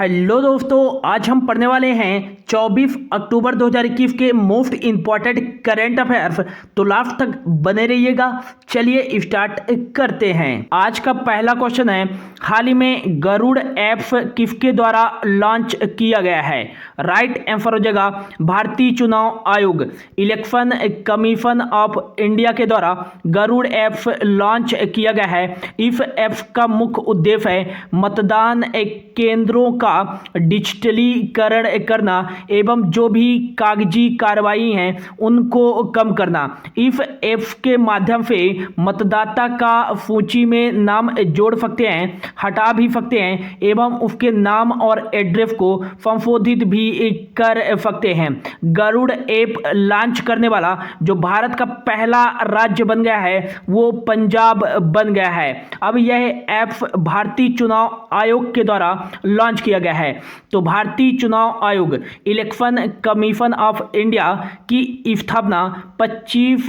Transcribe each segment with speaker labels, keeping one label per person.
Speaker 1: Hello दोस्तों, आज हम पढ़ने वाले हैं 24 अक्टूबर 2021 के मोस्ट इंपॉर्टेंट करंट अफेयर्स। तो लास्ट तक बने रहिएगा। चलिए स्टार्ट करते हैं। आज का पहला क्वेश्चन है, हाल ही में गरुड़ ऐप किसके द्वारा लॉन्च किया गया है? राइट आंसर हो जाएगा भारतीय चुनाव आयोग, इलेक्शन कमीशन ऑफ इंडिया के द्वारा गरुड़ ऐप लॉन्च किया गया है। इस ऐप का मुख्य उद्देश्य है मतदान केंद्रों का डिजिटलीकरण करना एवं जो भी कागजी कार्रवाई हैं उनको कम करना। इस ऐप के माध्यम से मतदाता का सूची में नाम जोड़ सकते हैं, हटा भी सकते हैं एवं उसके नाम और एड्रेस को संशोधित भी कर सकते हैं। गरुड़ ऐप लॉन्च करने वाला जो भारत का पहला राज्य बन गया है वो पंजाब बन गया है। अब यह ऐप भारतीय चुनाव आयोग के द्वारा लॉन्च किया गया है। तो भारतीय चुनाव आयोग, इलेक्शन कमीशन ऑफ इंडिया की स्थापना 25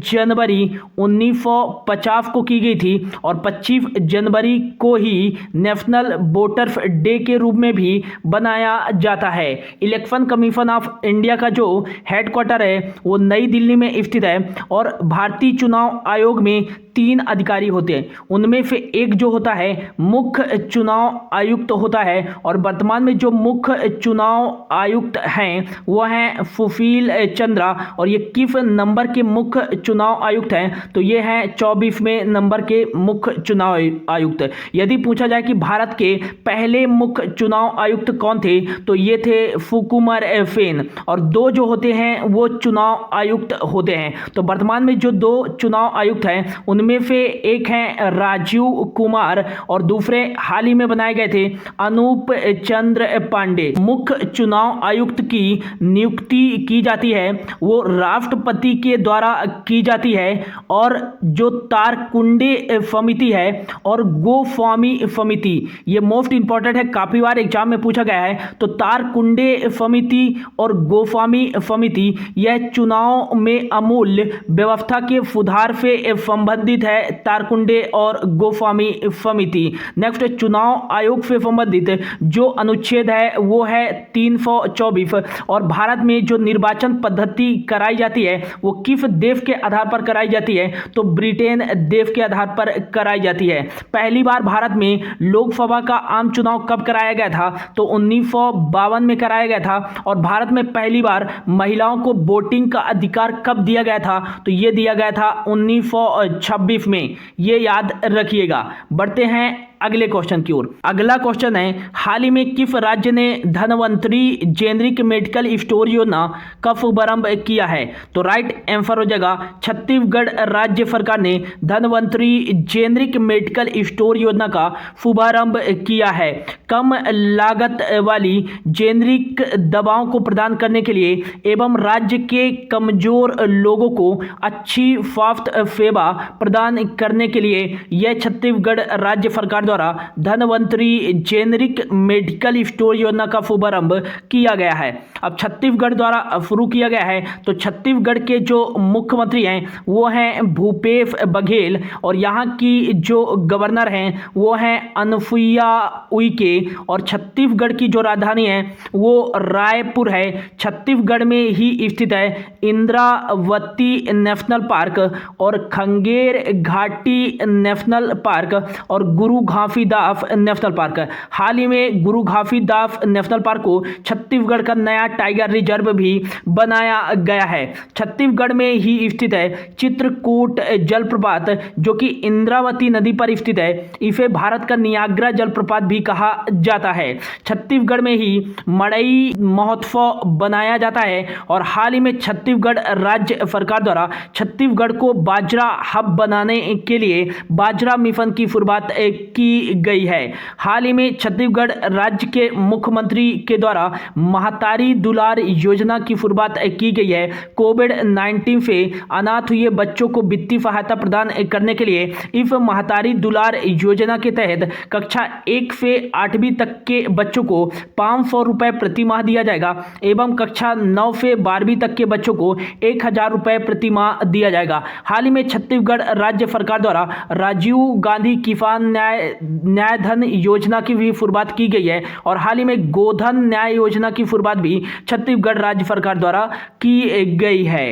Speaker 1: जनवरी 1950 को की गई थी और 25 जनवरी को ही नेशनल वोटर्स डे के रूप में भी बनाया जाता है। इलेक्शन कमीशन ऑफ इंडिया का जो हेडक्वार्टर है वो नई दिल्ली में स्थित है और भारतीय चुनाव आयोग में 3 अधिकारी होते हैं। उनमें से एक जो होता है मुख्य चुनाव आयुक्त होता है और वर्तमान में जो मुख्य चुनाव आयुक्त हैं वो हैं सुशील चंद्रा। और ये किस नंबर के मुख्य चुनाव आयुक्त हैं? तो ये हैं 24वें नंबर के मुख्य चुनाव आयुक्त। यदि पूछा जाए कि भारत के पहले मुख्य चुनाव आयुक्त कौन थे तो ये थे सुकुमार सेन। और 2 जो होते हैं वो चुनाव आयुक्त होते हैं। तो वर्तमान में जो 2 चुनाव आयुक्त हैं उनमें से एक हैं राजीव कुमार और दूसरे हाल ही में बनाए गए थे अनूप चंद्र पांडे। मुख्य चुनाव आयुक्त की नियुक्ति की जाती है वो राष्ट्रपति के द्वारा की जाती है। और जो तारकुंडे समिति है और गोस्वामी समिति, ये मोस्ट इंपॉर्टेंट है, काफी बार एग्जाम में पूछा गया है। तो तारकुंडे समिति और गोस्वामी समिति यह चुनाव में अमूल्य व्यवस्था के सुधार से संबंधित है। तारकुंडे और गोस्वामी समिति। नेक्स्ट, चुनाव आयोग से संबंधित जो अनुच्छेद है वो है 324। और भारत में जो निर्वाचन पद्धति कराई जाती है वो किस देश के आधार पर कराई जाती है? तो ब्रिटेन देश के आधार पर कराई जाती है। पहली बार भारत में लोकसभा का आम चुनाव कब कराया गया था? तो 1952 में कराया गया था। और भारत में पहली बार महिलाओं को वोटिंग का अधिकार कब दिया गया था? तो ये दिया गया था 1926 में। ये याद रखिएगा। बढ़ते हैं अगले क्वेश्चन की ओर। अगला क्वेश्चन है, हाल ही में किस राज्य ने धनवंतरी जेनरिक मेडिकल स्टोर योजना का शुभारंभ किया है? तो राइट आंसर हो जाएगा छत्तीसगढ़ राज्य सरकार ने धनवंतरी जेनरिक मेडिकल स्टोर योजना का शुभारंभ किया है। कम लागत वाली जेनरिक दवाओं को प्रदान करने के लिए एवं राज्य के कमजोर लोगों को अच्छी स्वास्थ्य सेवा प्रदान करने के लिए यह छत्तीसगढ़ राज्य सरकार द्वारा धनवंतरी जेनरिक मेडिकल स्टोर योजना का शुभारंभ किया गया है। अब छत्तीसगढ़ द्वारा शुरू किया गया है। तो छत्तीसगढ़ के जो मुख्यमंत्री हैं वो हैं भूपेश बघेल और यहाँ की जो गवर्नर हैं वो हैं अनुसुईया उइके। और छत्तीसगढ़ की जो राजधानी है वो रायपुर है। छत्तीसगढ़ में ही स्थित है इंद्रावती नेशनल पार्क और खंगेर घाटी नेशनल पार्क और गुरु घासीदास नेशनल पार्क। हाल ही में गुरु घासीदास नेशनल पार्क को छत्तीसगढ़ का नया टाइगर रिजर्व भी बनाया गया है। छत्तीसगढ़ में ही स्थित है चित्रकूट जलप्रपात जो कि इंद्रावती नदी पर स्थित है। इसे भारत का नियाग्रा जलप्रपात भी कहा जाता है। छत्तीसगढ़ में ही मड़ई महोत्सव बनाया जाता है। और हाल ही में छत्तीसगढ़ राज्य सरकार द्वारा छत्तीसगढ़ को बाजरा हब बनाने के लिए बाजरा मिशन की शुरुआत की गई है। हाल ही में छत्तीसगढ़ राज्य के मुख्यमंत्री के द्वारा महतारी दुलार योजना की शुरुआत की गई है। कोविड-19 से अनाथ हुए बच्चों को वित्तीय सहायता प्रदान करने के लिए इस महतारी दुलार योजना के तहत कक्षा 1 से 8वीं तक के बच्चों को 500 रुपए प्रति माह दिया जाएगा एवं कक्षा 9 से 12वीं तक के बच्चों को 1000 रुपए प्रति माह दिया जाएगा। हाल ही में छत्तीसगढ़ राज्य सरकार द्वारा राजीव गांधी किसान न्याय न्याय धन योजना की भी शुरुआत की गई है और हाल ही में गोधन न्याय योजना की शुरुआत भी छत्तीसगढ़ राज्य सरकार द्वारा की गई है।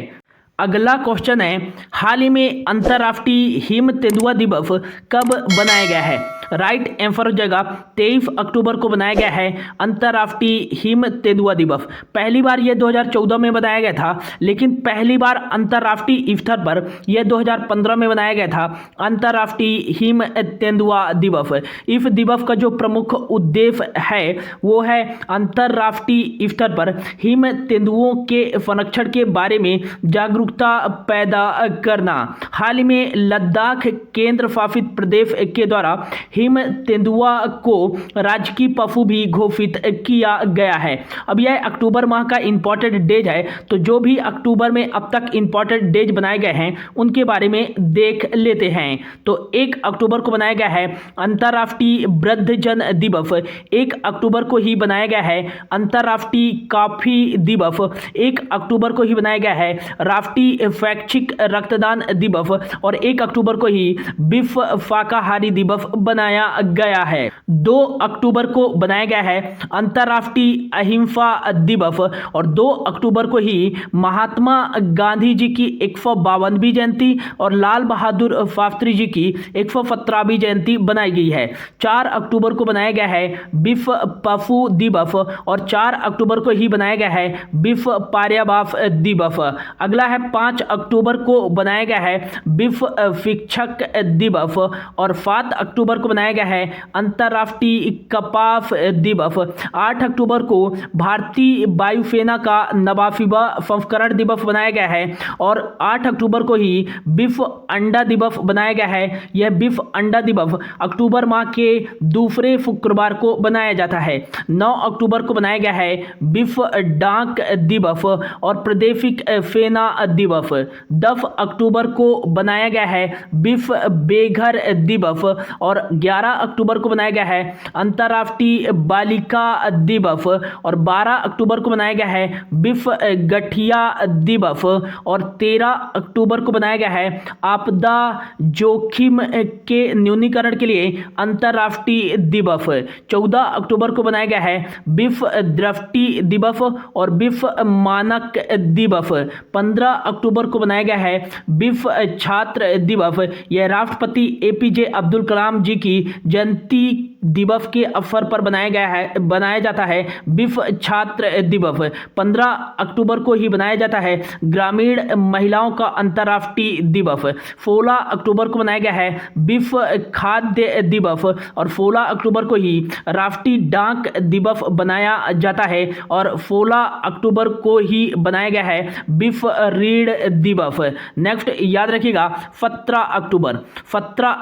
Speaker 1: अगला क्वेश्चन है, हाल ही में अंतर्राष्ट्रीय हिम तेंदुआ दिवस कब बनाया गया है? राइट आंसर हो जाएगा 23 अक्टूबर को बनाया गया है अंतर्राष्ट्रीय हिम तेंदुआ दिवस। पहली बार यह 2014 में बनाया गया था, लेकिन पहली बार अंतर्राष्ट्रीय स्तर पर यह 2015 में बनाया गया था अंतर्राष्ट्रीय हिम तेंदुआ दिवस। इस दिवस का जो प्रमुख उद्देश्य है वो है अंतर्राष्ट्रीय स्तर पर हिम तेंदुओं के संरक्षण के बारे में जागरूकता पैदा करना। हाल ही में लद्दाख केंद्र शासित प्रदेश के द्वारा हिम तेंदुआ को राजकीय पशु भी घोषित किया गया है। अब यह अक्टूबर माह का इंपॉर्टेंट डेज है, तो जो भी अक्टूबर में अब तक इंपॉर्टेंट डेज बनाए गए हैं उनके बारे में देख लेते हैं। तो 1 अक्टूबर को बनाया गया है अंतर्राष्ट्रीय वृद्धजन दिवस। 1 अक्टूबर को ही बनाया गया है अंतर्राष्ट्रीय कॉफी दिवस। 1 अक्टूबर को ही बनाया गया है राष्ट्रीय स्वैच्छिक रक्तदान दिवस और 1 अक्टूबर को ही विश्व शाकाहारी दिवस बनाया गया है। 2 अक्टूबर को बनाया गया है अंतर्राष्ट्रीय अहिंसा दिवस और 2 अक्टूबर को ही महात्मा गांधी जी की 152वीं जयंती और लाल बहादुर शास्त्री जी की 117वीं जयंती बनाई गई है। 4 अक्टूबर को बनाया गया है विश्व पशु दिवस और 4 अक्टूबर को ही बनाया गया है विश्व पर्यावरण दिवस। अगला है 5 अक्टूबर को बनाया गया है विश्व शिक्षक दिवस और 7 अक्टूबर को बनाया गया है अंतर्राष्ट्रीय कपास दिवस। 8 अक्टूबर को भारतीय वायुसेना का 89वां संस्करण दिवस बनाया गया है और 8 अक्टूबर को ही विश्व अंडा दिवस बनाया गया है। यह विश्व अंडा दिवस अक्टूबर माह के दूसरे शुक्रवार को बनाया जाता है। 9 अक्टूबर को बनाया गया है विश्व डाक दिवस और प्रादेशिक सेना दिवस। 10 अक्टूबर को बनाया गया है विश्व बेघर दिवस और 11 अक्टूबर को बनाया गया है अंतर्राष्ट्रीय बालिका दिवस और 12 अक्टूबर को बनाया गया है विश्व गठिया दिवस और 13 अक्टूबर को बनाया गया है आपदा जोखिम के न्यूनीकरण के लिए अंतर्राष्ट्रीय दिवस। 14 अक्टूबर को बनाया गया है विश्व दृष्टि दिवस और विश्व मानक दिवस। 15 अक्टूबर को बनाया गया है विश्व छात्र दिवस। यह राष्ट्रपति APJ अब्दुल कलाम जी की जयंती दिवस के अवसर पर बनाया जाता है विश्व छात्र दिवस। 15 अक्टूबर को ही बनाया जाता है ग्रामीण महिलाओं का अंतर्राष्ट्रीय दिवस। 16 अक्टूबर को बनाया गया है विश्व खाद्य दिवस और 16 अक्टूबर को ही राष्ट्रीय डाक दिवस बनाया जाता है और 16 अक्टूबर को ही बनाया गया है विश्व ऋण दिवस। नेक्स्ट याद रखिएगा 17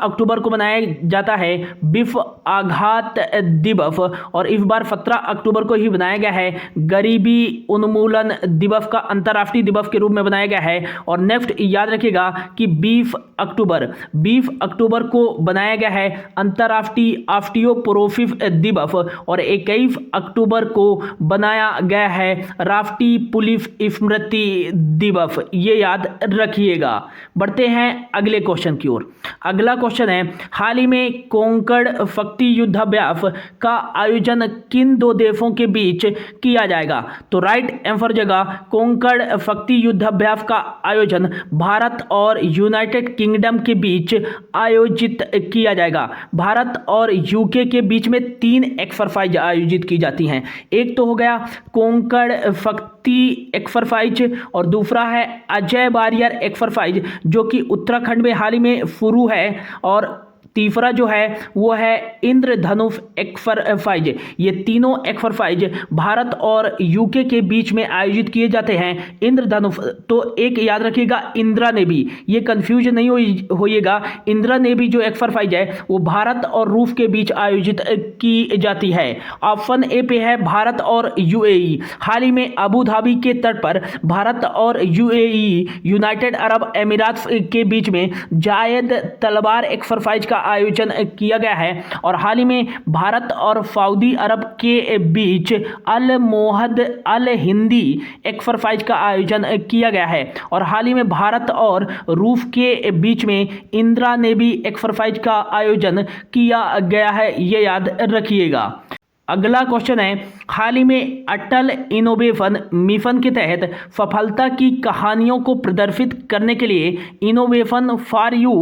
Speaker 1: अक्टूबर को बनाया जाता है विश्व आघात दिवस और इस बार 17 अक्टूबर को ही बनाया गया है गरीबी उन्मूलन दिवस का अंतर्राष्ट्रीय दिवस के रूप में बनाया गया है। और नेक्स्ट याद रखिएगा कि 20 अक्टूबर को बनाया गया है अंतर्राष्ट्रीय ऑस्टियोपोरोसिस दिवस और 21 अक्टूबर को बनाया गया है राष्ट्रीय पुलिस स्मृति दिवस। ये याद रखिएगा। बढ़ते हैं अगले क्वेश्चन की ओर। अगला क्वेश्चन है, हाल ही में कोंकण शक्ति युद्धाभ्यास का आयोजन किन 2 देशों के बीच किया जाएगा? तो राइट आंसर जगह कोंकण शक्ति युद्धाभ्यास का आयोजन भारत और यूनाइटेड किंगडम के बीच आयोजित किया जाएगा। भारत और यूके के बीच में 3 एक्सरसाइज आयोजित की जाती हैं। एक तो हो गया कोंकण शक्ति एक्सरसाइज और दूसरा है अजय वारियर एक्सरसाइज जो कि उत्तराखंड में हाल ही में शुरू है और तीसरा जो है वो है इंद्रधनुष एक्सरसाइज। ये तीनों एक्सरसाइज भारत और यूके के बीच में आयोजित किए जाते हैं। इंद्रधनुष तो एक याद रखिएगा इंदिरा नेवी, ये कंफ्यूज नहीं होइएगा। इंदिरा नेवी जो एक्सरसाइज है वो भारत और रूस के बीच आयोजित की जाती है। ऑप्शन ए पे है भारत और यूएई। हाल ही में अबू धाबी के तट पर भारत और यूएई यूनाइटेड अरब अमीरात के बीच में जायद तलवार एक्सरसाइज का आयोजन किया गया है। और हाल ही में भारत और सऊदी अरब के बीच अल मोहद अल हिंदी एक्सरसाइज का आयोजन किया गया है। और हाल ही में भारत और रूस के बीच में इंदिरा नेवी एक्सरसाइज का आयोजन किया गया है, ये याद रखिएगा। अगला क्वेश्चन है, हाल ही में अटल इनोवेशन मिशन के तहत सफलता की कहानियों को प्रदर्शित करने के लिए इनोवेशन फॉर यू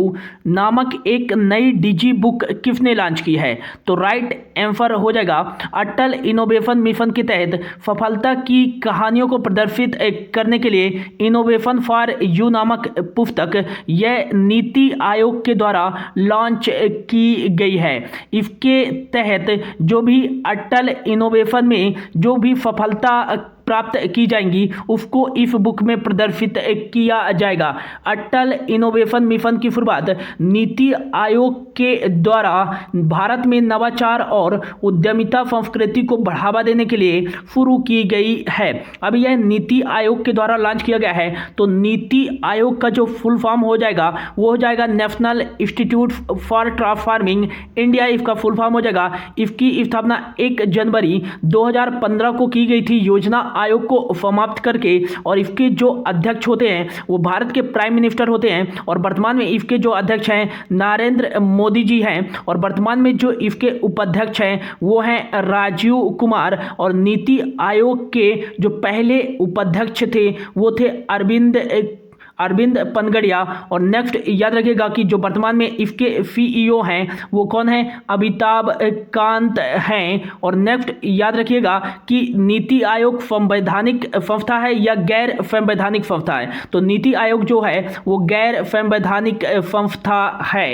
Speaker 1: नामक एक नई डिजी बुक किसने लॉन्च की है? तो राइट आंसर हो जाएगा अटल इनोवेशन मिशन के तहत सफलता की कहानियों को प्रदर्शित करने के लिए इनोवेशन फॉर यू नामक पुस्तक यह नीति आयोग के द्वारा लॉन्च की गई है। इसके तहत जो भी अटल इनोवेशन में जो भी सफलता प्राप्त की जाएंगी उसको इस बुक में प्रदर्शित किया जाएगा। अटल इनोवेशन मिशन की शुरुआत नीति आयोग के द्वारा भारत में नवाचार और उद्यमिता संस्कृति को बढ़ावा देने के लिए शुरू की गई है। अब यह नीति आयोग के द्वारा लॉन्च किया गया है। तो नीति आयोग का जो फुल फॉर्म हो जाएगा वो हो जाएगा national institute for transforming India, इसका फुल फॉर्म हो जाएगा। इसकी स्थापना 1 जनवरी 2015 को की गई थी योजना आयोग को समाप्त करके। और इसके जो अध्यक्ष होते हैं वो भारत के प्राइम मिनिस्टर होते हैं। और वर्तमान में इसके जो अध्यक्ष हैं नरेंद्र मोदी जी हैं। और वर्तमान में जो इसके उपाध्यक्ष हैं वो हैं राजीव कुमार। और नीति आयोग के जो पहले उपाध्यक्ष थे वो थे अरविंद पनगड़िया। और नेक्स्ट याद रखिएगा कि जो वर्तमान में इसके सीईओ हैं वो कौन है? अमिताभ कांत हैं। और नेक्स्ट याद रखिएगा कि नीति आयोग संवैधानिक संस्था है या गैर संवैधानिक संस्था है? तो नीति आयोग जो है वो गैर संवैधानिक संस्था है।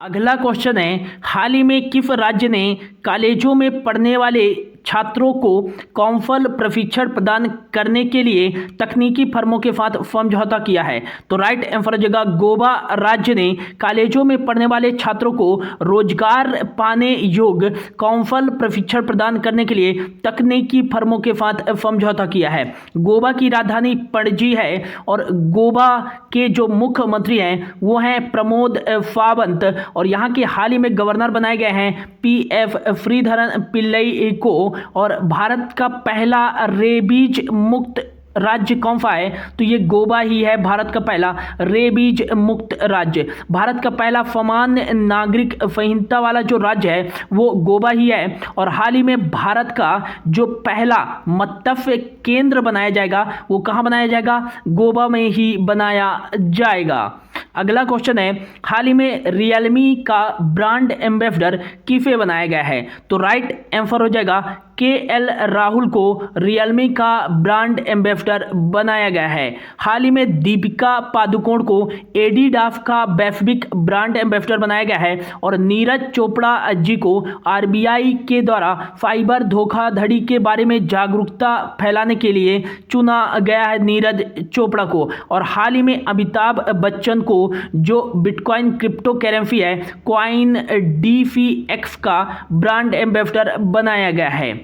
Speaker 1: अगला क्वेश्चन है, हाल ही में किस राज्य ने कॉलेजों में पढ़ने वाले छात्रों को कौशल प्रशिक्षण प्रदान करने के लिए तकनीकी फर्मों के साथ समझौता किया है? तो राइट आंसर हो जाएगा गोवा राज्य ने कॉलेजों में पढ़ने वाले छात्रों को रोजगार पाने योग्य कौशल प्रशिक्षण प्रदान करने के लिए तकनीकी फर्मों के साथ समझौता किया है। गोवा की राजधानी पणजी है। और गोवा के जो मुख्यमंत्री हैं वो हैं प्रमोद सावंत। और यहाँ के हाल ही में गवर्नर बनाए गए हैं PF श्रीधरन पिल्लई को। और भारत का पहला रेबीज मुक्त राज्य कौन सा है? तो ये गोवा ही है, भारत का पहला रेबीज मुक्त राज्य। भारत का पहला सामान्य नागरिक संहिता वाला जो राज्य है वो गोवा ही है। और हाल ही में भारत का जो पहला मत्स्य केंद्र बनाया जाएगा वो कहाँ बनाया जाएगा? गोवा में ही बनाया जाएगा। अगला क्वेश्चन है, हाल ही में रियलमी का ब्रांड एम्बेसडर किसे बनाया गया है? तो राइट आंसर हो जाएगा KL राहुल को रियलमी का ब्रांड एम्बेसडर बनाया गया है। हाल ही में दीपिका पादुकोण को एडिडास का वैश्विक ब्रांड एम्बेसडर बनाया गया है। और नीरज चोपड़ा जी को RBI के द्वारा साइबर धोखाधड़ी के बारे में जागरूकता फैलाने के लिए चुना गया है, नीरज चोपड़ा को। और हाल ही में अमिताभ बच्चन को जो बिटकॉइन क्रिप्टो करेंसी है कॉइन DCX का ब्रांड एम्बेसडर बनाया गया है।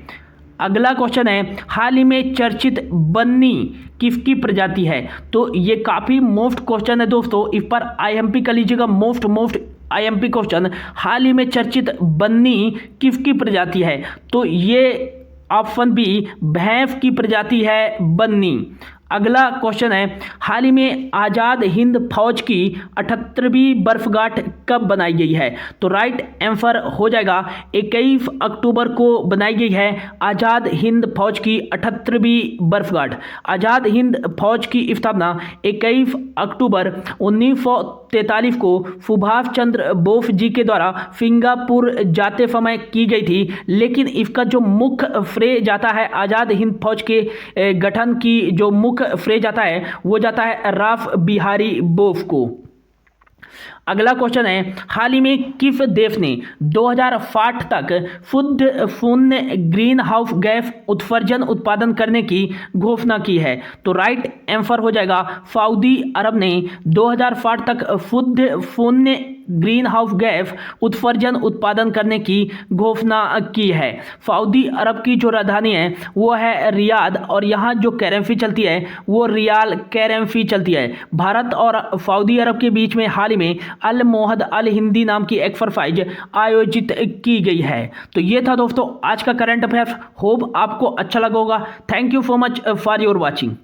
Speaker 1: अगला क्वेश्चन है, हाल ही में चर्चित बन्नी किसकी प्रजाति है? तो ये काफ़ी मोस्ट क्वेश्चन है दोस्तों, इस पर IMP कर लीजिएगा। मोस्ट IMP क्वेश्चन, हाल ही में चर्चित बन्नी किसकी प्रजाति है? तो ये ऑप्शन बी भैंस की प्रजाति है बन्नी। अगला क्वेश्चन है, हाल ही में आज़ाद हिंद फौज की 78वीं बरसगांठ कब बनाई गई है? तो राइट आंसर हो जाएगा 21 अक्टूबर को बनाई गई है आज़ाद हिंद फौज की 78वीं बरसगांठ। आज़ाद हिंद फौज की स्थापना 21 अक्टूबर 1943 को सुभाष चंद्र बोस जी के द्वारा सिंगापुर जाते समय की गई थी। लेकिन इसका जो मुख्य श्रेय जाता है आज़ाद हिंद फौज के गठन की जो मुख्य श्रेय जाता है वो जाता है रास बिहारी बोस को। अगला क्वेश्चन है, हाल ही में किस देश ने 2060 तक शुद्ध शून्य ग्रीन हाउस गैस उत्सर्जन उत्पादन करने की घोषणा की है? तो राइट आंसर हो जाएगा सऊदी अरब ने 2060 तक शुद्ध शून्य ग्रीन हाउस गैस उत्सर्जन उत्पादन करने की घोषणा की है। सऊदी अरब की जो राजधानी है वो है रियाद और यहाँ जो करेंसी चलती है वो रियाल करेंसी चलती है। भारत और सऊदी अरब के बीच में हाल ही में अल मोहद अल हिंदी नाम की एक्सरसाइज आयोजित की गई है। तो ये था दोस्तों आज का करंट अफेयर्स। होप आपको अच्छा लगा होगा। Thank you so much for your watching.